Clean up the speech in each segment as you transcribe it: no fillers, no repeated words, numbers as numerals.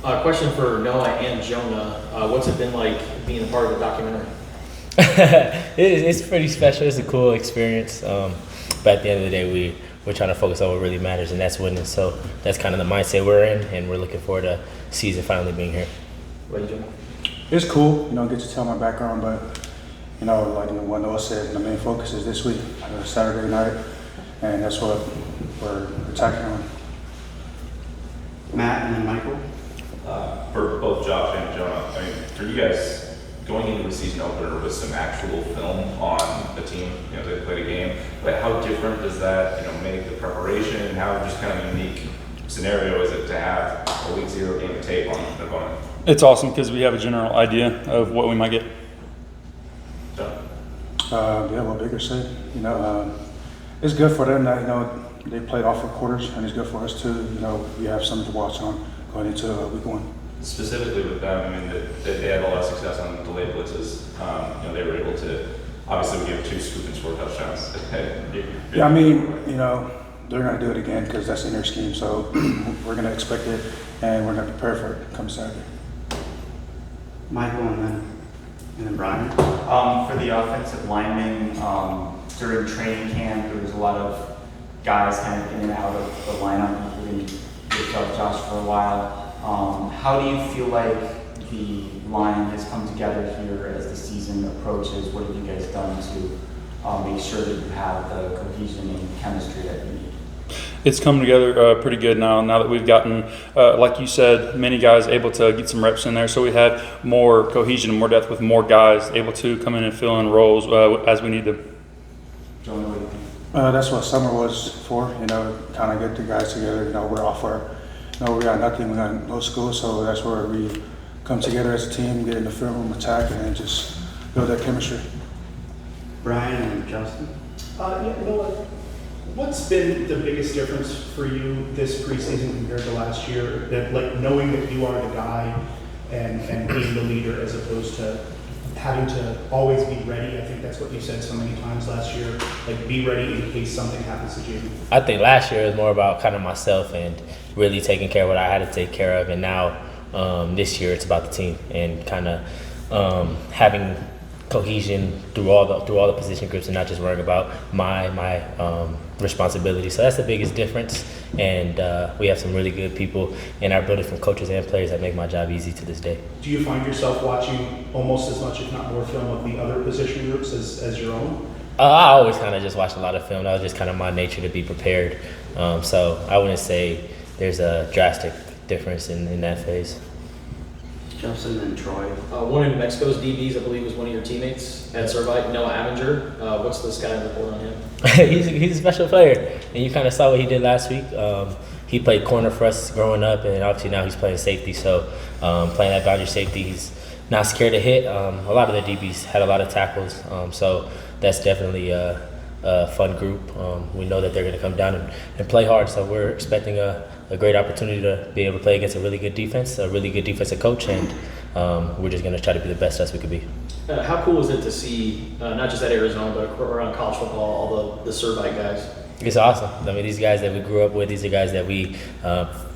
Question for Noah and Jonah. What's it been like being a part of the documentary? It's pretty special. It's a cool experience. But at the end of the day, we're trying to focus on what really matters, and that's winning. So that's kind of the mindset we're in, and we're looking forward to season finally being here. What are you doing? It's cool, get to tell my background, but what Noah said, the main focus is this week, Saturday night, and that's what we're attacking on. Matt and then Michael. For both Josh and Jonah, I mean, for you guys going into the season opener with some actual film on the team, they played a game, but how different does that, make the preparation, and how just kind of unique scenario is it to have a week 0 game of tape on an opponent? It's awesome because we have a general idea of what we might get. What Baker said, it's good for them that, they played all 4 quarters, and it's good for us too. We have something to watch on going into week 1. Specifically with them, I mean, they had a lot of success on delayed blitzes. They were able to, obviously we have 2 scoop and score touchdowns. Yeah, they're going to do it again because that's in their scheme. So we're going to expect it, and we're going to prepare for it come Saturday. Michael and then Brian. For the offensive linemen, during training camp, there was a lot of guys kind of in and out of the lineup, including yourself, Josh, for a while. How do you feel like the line has come together here as the season approaches? What have you guys done to make sure that you have the cohesion and chemistry that you need? It's come together pretty good now that we've gotten, like you said, many guys able to get some reps in there. So we have more cohesion and more depth with more guys able to come in and fill in roles as we need them. Jonah, what do you think? That's what summer was for, kind of get the guys together. We're off we got nothing, we got no school, so that's where we come together as a team, get in the film room, attack, and then just build that chemistry. Brian and Justin. What's been the biggest difference for you this preseason compared to last year? That knowing that you are the guy and being the leader as opposed to having to always be ready. I think that's what you said so many times last year. Be ready in case something happens to Jamie. I think last year was more about kind of myself and really taking care of what I had to take care of, and now this year it's about the team and kind of having cohesion through all the position groups and not just worrying about my responsibility. So that's the biggest difference, and we have some really good people in our building, from coaches and players, that make my job easy to this day. Do you find yourself watching almost as much, if not more, film of the other position groups as your own? I always kind of just watch a lot of film. That was just kind of my nature to be prepared. So I wouldn't say there's a drastic difference in that phase. Justin and Troy. One of New Mexico's DBs, I believe, was one of your teammates at Servite, Noah Avenger. What's the scouting report on him? he's a special player, and you kind of saw what he did last week. He played corner for us growing up, and obviously now he's playing safety. So playing that boundary safety, he's not scared to hit. A lot of the DBs had a lot of tackles, so that's definitely a fun group. We know that they're going to come down and play hard, so we're expecting a great opportunity to be able to play against a really good defense, a really good defensive coach, and we're just going to try to be the best as we could be. How cool is it to see, not just at Arizona, but around college football, all the Servite guys? It's awesome. I mean, these guys that we grew up with, these are guys that we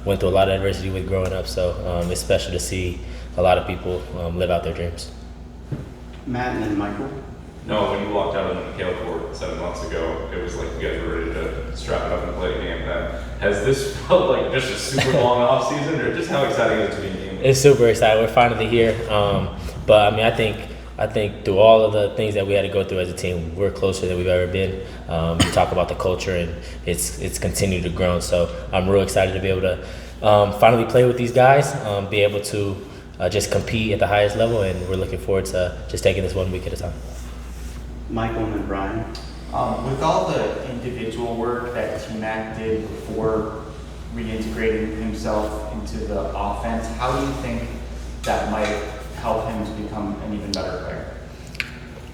went through a lot of adversity with growing up, so it's special to see a lot of people live out their dreams. Matt and then Michael. No, when you walked out on the McHale court 7 months ago, it was like you guys were ready to strap it up and play a game. Has this felt like just a super long off season, or just how exciting is it to be in game? It's super exciting. We're finally here. But I mean, I think through all of the things that we had to go through as a team, we're closer than we've ever been. You talk about the culture, and it's continued to grow. So I'm real excited to be able to finally play with these guys, be able to just compete at the highest level, and we're looking forward to just taking this 1 week at a time. Michael and then Brian. With all the individual work that T-Mac did before reintegrating himself into the offense, how do you think that might help him to become an even better player?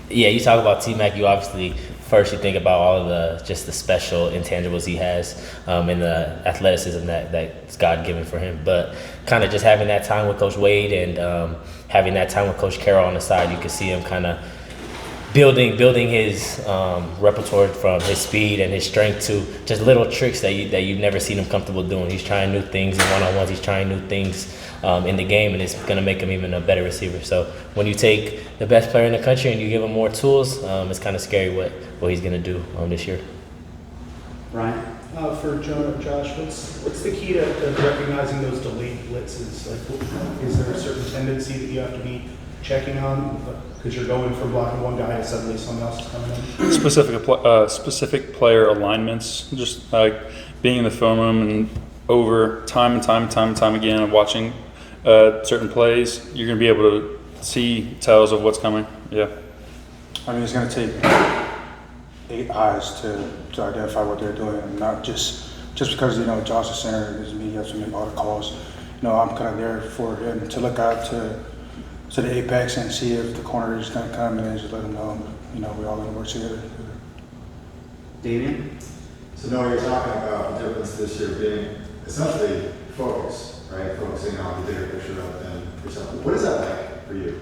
Yeah, you talk about T-Mac, you obviously first you think about all of the special intangibles he has and the athleticism that's God given for him. But kind of just having that time with Coach Wade and having that time with Coach Carroll on the side, you can see him kind of building his repertoire from his speed and his strength to just little tricks that you've never seen him comfortable doing. He's trying new things in one-on-ones. He's trying new things in the game, and it's going to make him even a better receiver. So when you take the best player in the country and you give him more tools, it's kind of scary what he's going to do this year. Ryan? For Jonah or Josh, what's the key to recognizing those delayed blitzes? Like, is there a certain tendency that you have to be checking on because you're going from blocking one guy and suddenly someone else is coming in? Specific player alignments, just like being in the film room and over time and time again and watching certain plays, you're going to be able to see tells of what's coming. Yeah. I mean, it's going to take 8 eyes to identify what they're doing, and not just because Josh is center doesn't mean you have to make all the calls. I'm kind of there for him to look out to the apex and see if the corner is going to come, and then just let him know. We're all going to work together. Damian? So Noah, you're talking about the difference this year being essentially focus, right? Focusing on the bigger picture rather than yourself. What is that like for you?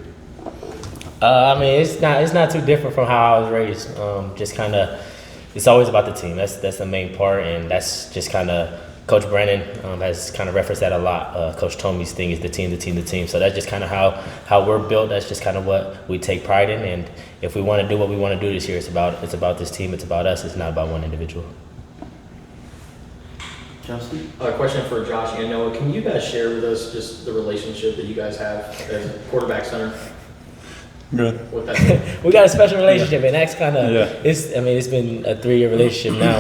I mean, it's not too different from how I was raised. Just kind of, it's always about the team. That's the main part, and that's just kind of Coach Brennan has kind of referenced that a lot. Coach Tomey's thing is the team. So that's just kind of how we're built. That's just kind of what we take pride in. And if we want to do what we want to do this year, it's about this team. It's about us. It's not about one individual. Justin? A question for Josh and Noah. Can you guys share with us just the relationship that you guys have as a quarterback center? Good. What that's We got a special relationship, and that's kind of, Yeah. it's been a 3-year relationship now,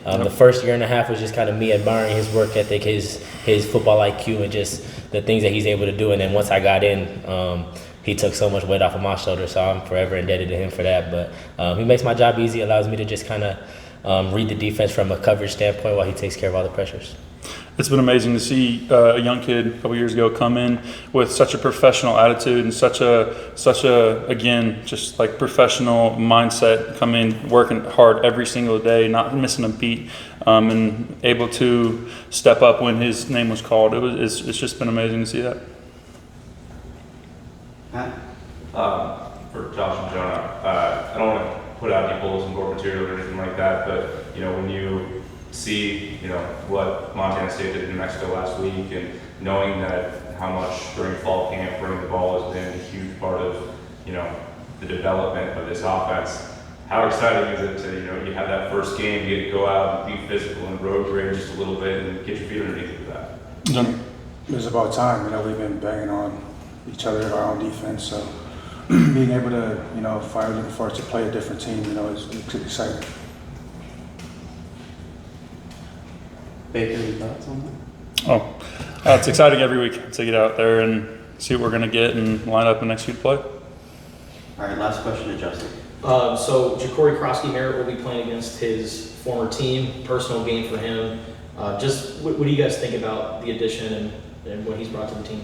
and the first year and a half was just kind of me admiring his work ethic, his football IQ, and just the things that he's able to do. And then once I got in, he took so much weight off of my shoulders, so I'm forever indebted to him for that. But he makes my job easy, allows me to just kind of read the defense from a coverage standpoint while he takes care of all the pressures. It's been amazing to see a young kid a couple years ago come in with such a professional attitude and such a again, just like professional mindset, come in working hard every single day, not missing a beat, and able to step up when his name was called. It's just been amazing to see that. Matt? For Josh and Jonah, I don't want to put out any bulletin board material or anything like that, but when you see what Montana State did in New Mexico last week, and knowing that how much during fall camp running the ball has been a huge part of the development of this offense. How exciting is it to you have that first game, you get to go out and be physical and road grade just a little bit and get your feet underneath you with that? It's about time. We've been banging on each other, our own defense, so being able to finally looking forward to play a different team, is exciting. Baker, any thoughts on that? It's exciting every week to get out there and see what we're going to get and line up the next week to play. All right, last question to Justin. So Ja'Cory Krosky-Merritt will be playing against his former team. Personal game for him. Just what do you guys think about the addition and what he's brought to the team?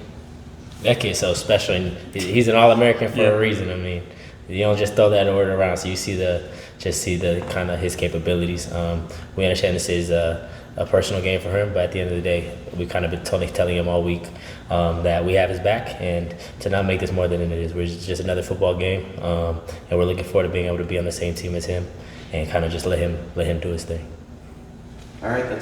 That kid's so special, and he's an All-American for a reason. I mean, you don't just throw that word around. So you see the kind of his capabilities. We understand this is a personal game for him, but at the end of the day, we've kind of been telling him all week that we have his back, and to not make this more than it is. We're just another football game, and we're looking forward to being able to be on the same team as him and kind of just let him do his thing. All right, that's